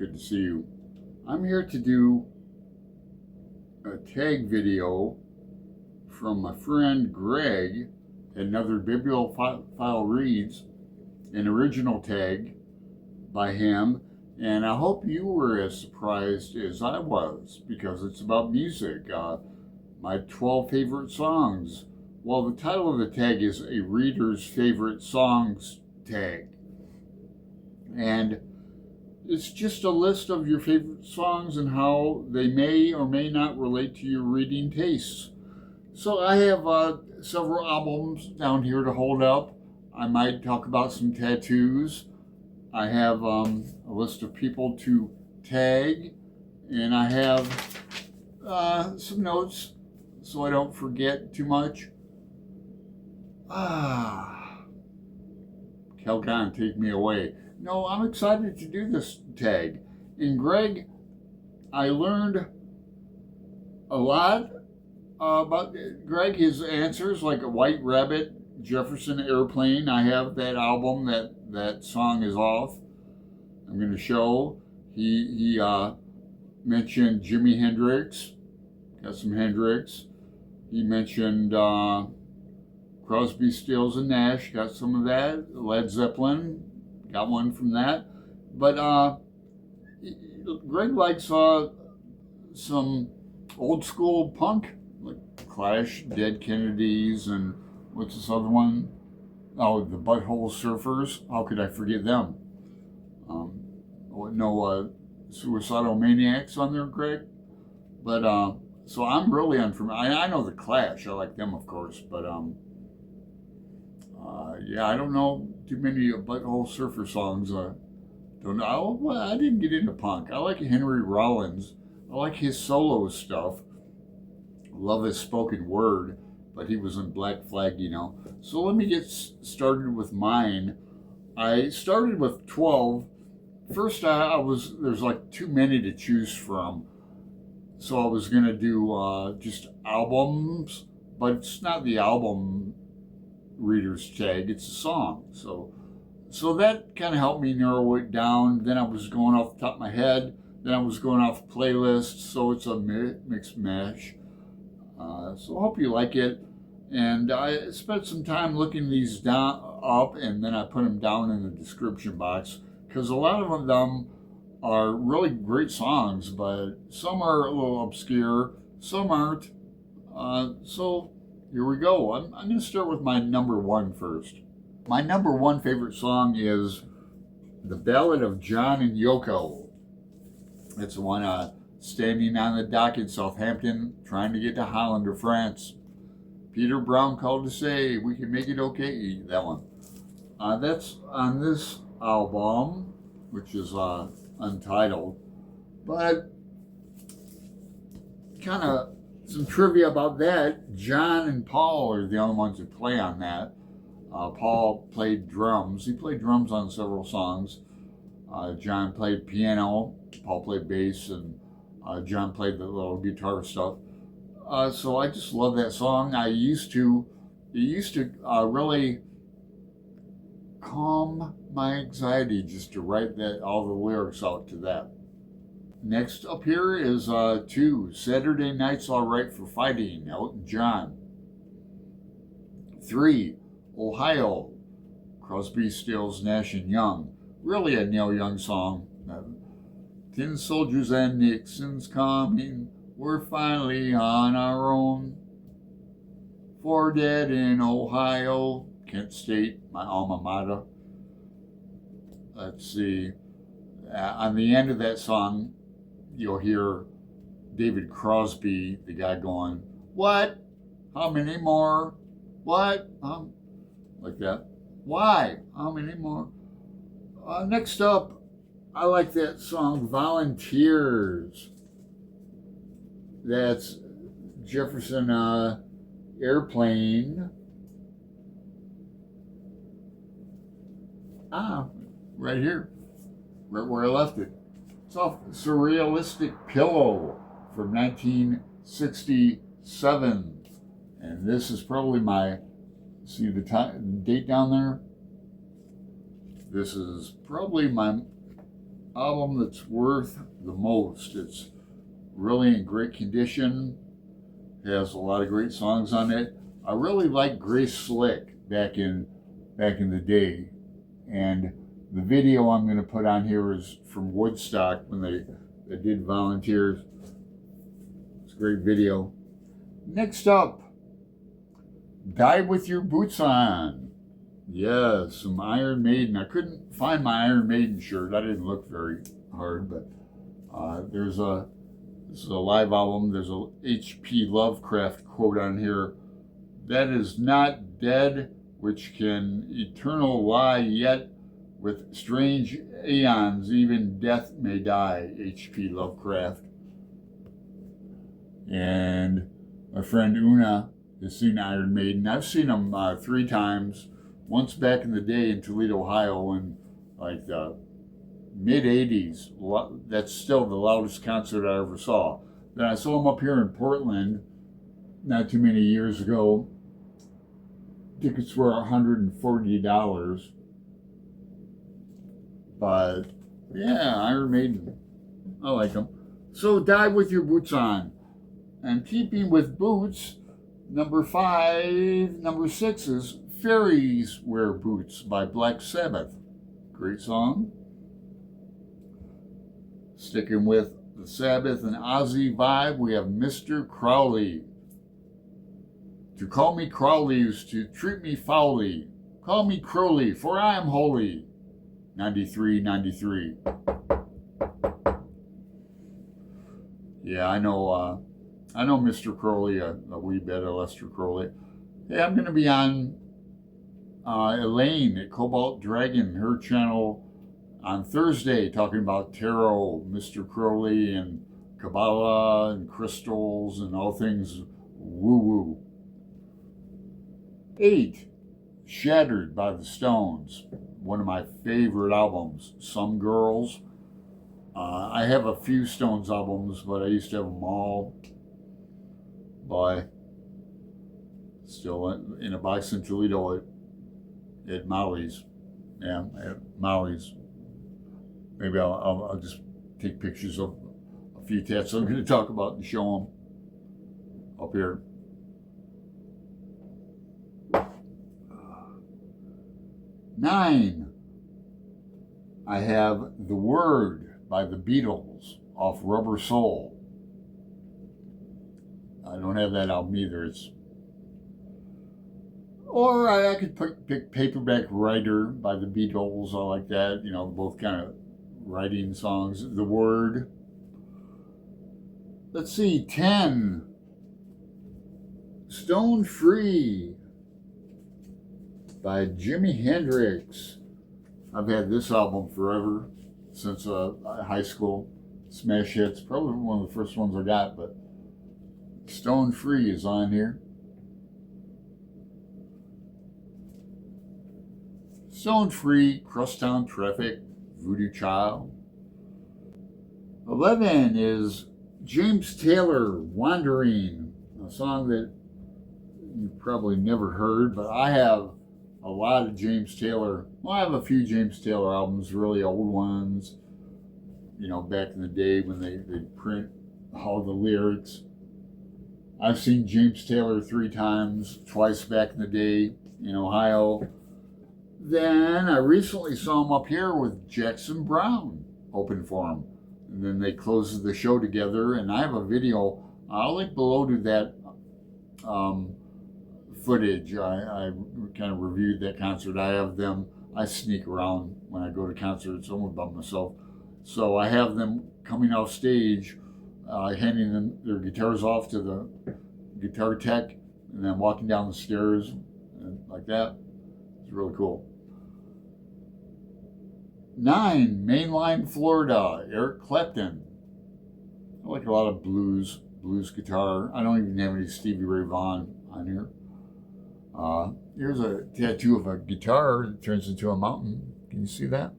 Good to see you. I'm here to do a tag video from my friend Greg, another bibliophile reads, an original tag by him, and I hope you were as surprised as I was because it's about music. My 12 favorite songs. Well, the title of the tag is a reader's favorite songs tag, and it's just a list of your favorite songs and how they may or may not relate to your reading tastes. So I have several albums down here to hold up. I might talk about some tattoos. I have a list of people to tag, and I have some notes so I don't forget too much. Calgon, take me away. No, I'm excited to do this tag. And Greg, I learned a lot about Greg, his answers, like a White Rabbit, Jefferson Airplane. I have that album, that song is off. I'm going to show. He mentioned Jimi Hendrix, got some Hendrix. He mentioned Crosby, Stills, and Nash, got some of that. Led Zeppelin, got one from that. But Greg likes some old school punk, like Clash, Dead Kennedys, and what's this other one? Oh, the Butthole Surfers. How could I forget them? No Suicidal Maniacs on there, Greg. But so I'm really unfamiliar. I know the Clash. I like them, of course. But yeah, I don't know too many Butthole Surfer songs. Don't know. Well, I didn't get into punk. I like Henry Rollins. I like his solo stuff. Love his spoken word, but he was in Black Flag, you know. So let me get started with mine. I started with 12. First, there's like too many to choose from. So I was gonna do just albums, but it's not the album reader's tag, it's a song. So that kind of helped me narrow it down. Then I was going off the top of my head. Then I was going off playlists, so it's a mixed mash. So I hope you like it. And I spent some time looking these down up, and then I put them down in the description box because a lot of them are really great songs, but some are a little obscure, some aren't. So here we go. I'm going to start with my number one first. My number one favorite song is The Ballad of John and Yoko. It's the one standing on the dock in Southampton, trying to get to Holland or France. Peter Brown called to say, we can make it okay. That one. That's on this album, which is untitled. But kind of some trivia about that. John and Paul are the only ones who play on that. Paul played drums. He played drums on several songs. John played piano. Paul played bass, and John played the little guitar stuff. So I just love that song. It used to really calm my anxiety just to write all the lyrics out to that. Next up here is 2, Saturday Night's Alright for Fighting, Elton John. 3, Ohio, Crosby, Stills, Nash and Young. Really a Neil Young song. Tin soldiers and Nixon's coming, we're finally on our own. 4 Dead in Ohio, Kent State, my alma mater. Let's see. On the end of that song, you'll hear David Crosby, the guy going, what? How many more? What? Like that. Why? How many more? Next up, I like that song, Volunteers. That's Jefferson Airplane. Right here, right where I left it. It's off Surrealistic Pillow from 1967. And this is probably see the date down there? This is probably my album that's worth the most. It's really in great condition. It has a lot of great songs on it. I really like Grace Slick back in the day, and the video I'm going to put on here is from Woodstock when they did Volunteers. It's a great video. Next up, Die With Your Boots On. Yes, some Iron Maiden. I couldn't find my Iron Maiden shirt. I didn't look very hard, but this is a live album. There's a H.P. Lovecraft quote on here. That is not dead, which can eternal lie, yet with strange aeons, even death may die. H.P. Lovecraft. And my friend Una has seen Iron Maiden. I've seen them 3 times. Once back in the day in Toledo, Ohio, in like the mid-'80s. That's still the loudest concert I ever saw. Then I saw them up here in Portland not too many years ago. Tickets were $140. But yeah, Iron Maiden. I like them. So Die With Your Boots On. And keeping with boots, number 6 is Faries Wear Boots by Black Sabbath. Great song. Sticking with the Sabbath and Ozzy vibe, we have Mr. Crowley. To call me Crowley is to treat me foully. Call me Crowley, for I am holy. 93. Yeah, I know Mr. Crowley a wee bit of Lester Crowley. Hey, I'm going to be on Elaine at Cobalt Dragon, her channel, on Thursday, talking about tarot, Mr. Crowley, and Kabbalah, and crystals, and all things woo-woo. 8, Shattered by the Stones, one of my favorite albums. Some Girls. I have a few Stones albums, but I used to have them all. Still in a box in Toledo at Molly's. Yeah, at Molly's. Maybe I'll just take pictures of a few tats I'm going to talk about and show them up here. 9, I have The Word by the Beatles off Rubber Soul. I don't have that album either. Or I could pick Paperback Writer by the Beatles. I like that. You know, both kind of writing songs. The Word. Let's see, 10. Stone Free by Jimi Hendrix. I've had this album forever, since high school. Smash hits. Probably one of the first ones I got, but Stone Free is on here. Stone Free, Crosstown Traffic, Voodoo Child. 11 is James Taylor, Wandering, a song that you've probably never heard, but I have a lot of James Taylor. Well, I have a few James Taylor albums, really old ones, you know, back in the day when they'd print all the lyrics. I've seen James Taylor 3 times, twice back in the day in Ohio. Then I recently saw him up here with Jackson Browne open for him. And then they closed the show together, and I have a video. I'll link below to that footage. I kind of reviewed that concert. I have them. I sneak around when I go to concerts, almost by myself. So I have them coming off stage, handing them their guitars off to the guitar tech, and then walking down the stairs and like that. It's really cool. 9, Mainline Florida, Eric Clapton. I like a lot of blues guitar. I don't even have any Stevie Ray Vaughan on here. Here's a tattoo of a guitar that turns into a mountain. Can you see that?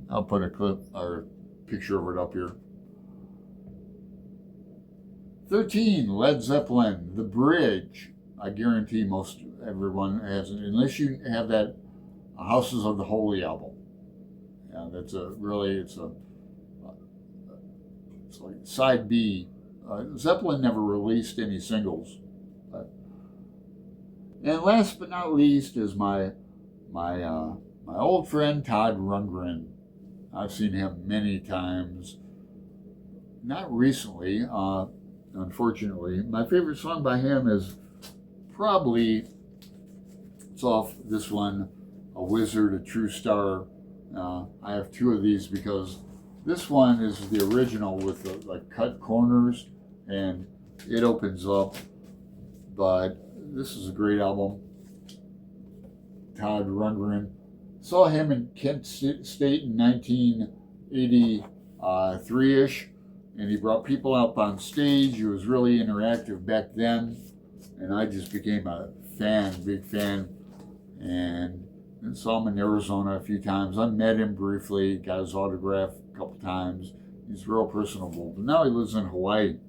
I'll put a clip or picture of it up here. 13, Led Zeppelin, The Bridge. I guarantee most everyone has it. Unless you have that Houses of the Holy album. Yeah, that's it's like side B. Zeppelin never released any singles. And last but not least is my old friend Todd Rundgren. I've seen him many times. Not recently, unfortunately. My favorite song by him is probably, it's off this one, A Wizard, a True Star. I have two of these because this one is the original with the like cut corners and it opens up. But this is a great album. Todd Rundgren. Saw him in Kent State in 1983-ish, and he brought people up on stage. He was really interactive back then, and I just became a fan, big fan, and saw him in Arizona a few times. I met him briefly, got his autograph a couple times. He's real personable, but now he lives in Hawaii.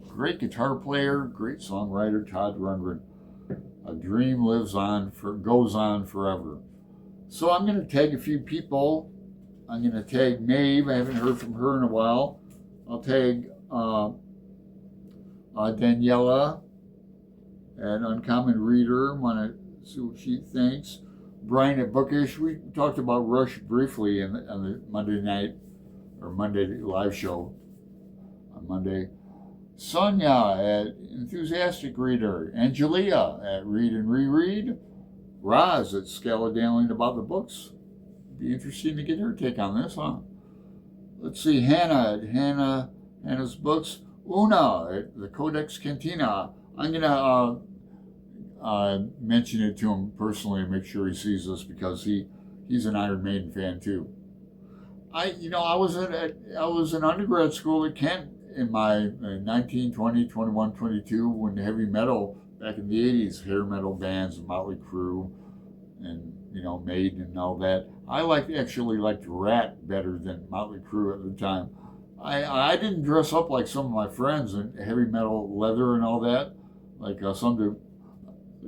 Great guitar player, great songwriter, Todd Rundgren. A dream goes on forever. So I'm going to tag a few people. I'm going to tag Maeve. I haven't heard from her in a while. I'll tag Danellia, an Uncommon Reader. Want to see what she thinks. Brian at Bookish. We talked about Rush briefly on the Monday night or Monday live show on Monday. Sonya at Enthusiastic Reader. Angelia at Read and Reread. Roz at Scaladellian About the Books. Be interesting to get her take on this, huh? Let's see, Hannah at Hannah's Books. Una at the Codex Cantina. I'm gonna mention it to him personally and make sure he sees this because he's an Iron Maiden fan too. I was in undergrad school at Kent in my 19, 20, 21, 22 when heavy metal back in the 80s, hair metal bands, Motley Crue, and Maiden and all that. I actually liked Rat better than Motley Crue at the time. I didn't dress up like some of my friends in heavy metal leather and all that. Like some do,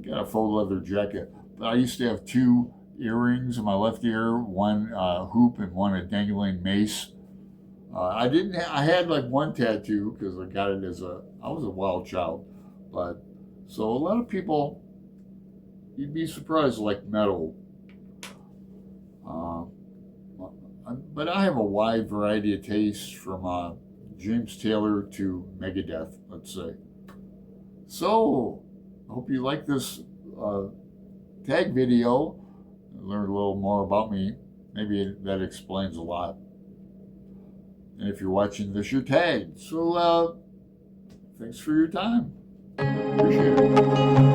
got a faux leather jacket. But I used to have two earrings in my left ear, one hoop and one a dangling mace. I had like one tattoo because I got it I was a wild child. But so a lot of people, you'd be surprised, like metal. But I have a wide variety of tastes from James Taylor to Megadeth, let's say. So, I hope you like this tag video. Learn a little more about me. Maybe that explains a lot. And if you're watching this, you're tagged. So, thanks for your time. Appreciate it.